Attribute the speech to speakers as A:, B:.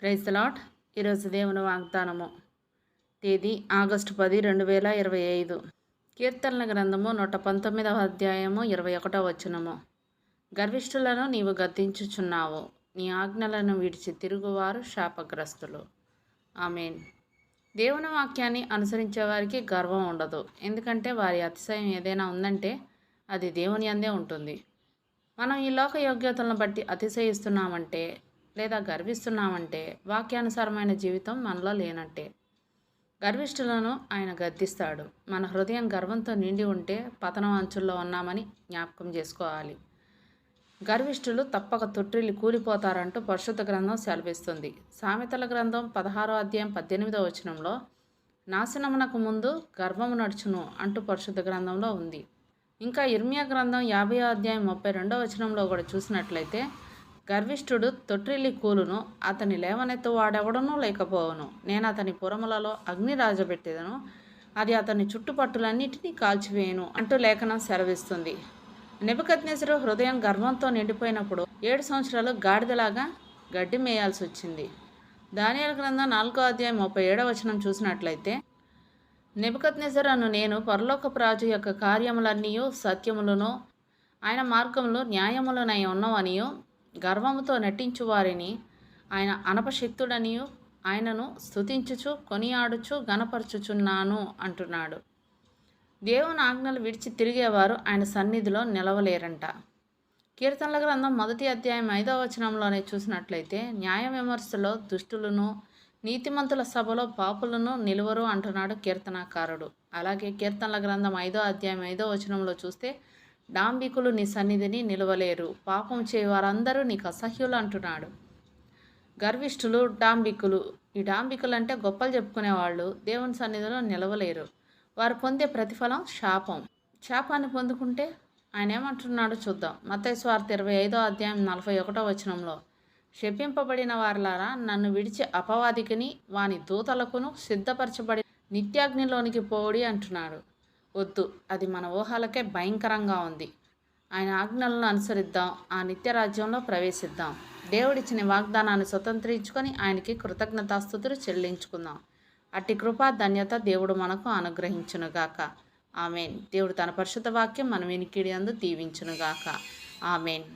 A: Praise the lord. ఈరోజు దేవుని వాగ్దానము. తేదీ ఆగస్టు 10, 2025. కీర్తనల గ్రంథము 119వ అధ్యాయము 21వ వచనము. గర్విష్ఠులను నీవు గద్దించుచున్నావు, నీ ఆజ్ఞలను విడిచి తిరుగువారు శాపగ్రస్తులు. ఆమేన్. దేవుని వాక్యాన్ని అనుసరించే వారికి గర్వం ఉండదు. ఎందుకంటే వారి అతిశయం ఏదైనా ఉందంటే అది దేవుని అందే ఉంటుంది. మనం ఈ లోక యోగ్యతలను బట్టి అతిశయిస్తున్నామంటే లేదా గర్విస్తున్నామంటే వాక్యానుసారమైన జీవితం మనలో లేనట్టే. గర్విష్ఠులను ఆయన గద్దిస్తాడు. మన హృదయం గర్వంతో నిండి ఉంటే పతనం అంచుల్లో ఉన్నామని జ్ఞాపకం చేసుకోవాలి. గర్విష్ఠులు తప్పక తొట్టిల్లి కూలిపోతారంటూ పరిశుద్ధ గ్రంథం సెలవిస్తుంది. సామెతల గ్రంథం 16వ అధ్యాయం 18వ వచనంలో నాశనమునకు ముందు గర్వము నడుచును అంటూ పరిశుద్ధ గ్రంథంలో ఉంది. ఇంకా ఇర్మియా గ్రంథం 50వ అధ్యాయం 32వ వచనంలో కూడా చూసినట్లయితే గర్విష్ఠుడు తొట్టిల్లి కూలును, అతని లేవనెత్తు వాడెవడనూ లేకపోవను. నేను అతని పురములలో అగ్ని రాజబెట్టేదను, అది అతని చుట్టుపట్టులన్నిటినీ కాల్చివేయను అంటూ లేఖనం సెలవిస్తుంది. నెబుకద్నెజరు హృదయం గర్వంతో నిండిపోయినప్పుడు 7 సంవత్సరాలు గాడిదలాగా గడ్డి మేయాల్సి వచ్చింది. దానియేలు గ్రంథం 4వ అధ్యాయం 37వ వచనం చూసినట్లయితే నెబుకద్నెజరు అను నేను పరలోకపు రాజు యొక్క కార్యములన్నీయు సత్యములను ఆయన మార్గములు న్యాయములనై ఉన్నవనియు గర్వముతో నటించు వారిని ఆయన అనపశక్తుడనియు ఆయనను స్తుతించుచు కొనియాడుచు గణపరచుచున్నాను అంటున్నాడు. దేవుని ఆజ్ఞలు విడిచి తిరిగేవారు ఆయన సన్నిధిలో నిలవలేరంట. కీర్తనల గ్రంథం 1వ అధ్యాయం 5వ వచనంలోనే చూసినట్లయితే న్యాయ విమర్శలో దుష్టులను, నీతిమంతుల సభలో పాపులను నిలువరు అంటున్నాడు కీర్తనాకారుడు. అలాగే కీర్తనల గ్రంథం 5వ అధ్యాయం 5వ వచనంలో చూస్తే డాంబికులు నీ సన్నిధిని నిలవలేరు, పాపం చేయవారందరూ నీకు అసహ్యులు అంటున్నాడు. గర్విష్ఠులు, డాంబికులు, ఈ డాంబికులు అంటే గొప్పలు చెప్పుకునేవాళ్ళు దేవుని సన్నిధిలో నిలవలేరు. వారు పొందే ప్రతిఫలం శాపం. శాపాన్ని పొందుకుంటే ఆయన ఏమంటున్నాడో చూద్దాం. మత్తయి సువార్త 25వ అధ్యాయం 41వ వచనంలో శపింపబడిన వారలారా, నన్ను విడిచి అపవాదికిని వాని దూతలకును సిద్ధపరచబడి నిత్యాగ్నిలోనికి పోడి అంటున్నాడు. వద్దు, అది మన ఊహలకే భయంకరంగా ఉంది. ఆయన ఆజ్ఞలను అనుసరిద్దాం, ఆ నిత్యరాజ్యంలో ప్రవేశిద్దాం. దేవుడిచ్చిన వాగ్దానాన్ని స్వతంత్రించుకొని ఆయనకి కృతజ్ఞతాస్తుతులు చెల్లించుకుందాం. అట్టి కృపా ధన్యత దేవుడు మనకు అనుగ్రహించునుగాక. ఆమెన్. దేవుడు తన పరిశుద్ధ వాక్యం మన వినికిడి అందు దీవించునుగాక. ఆమెన్.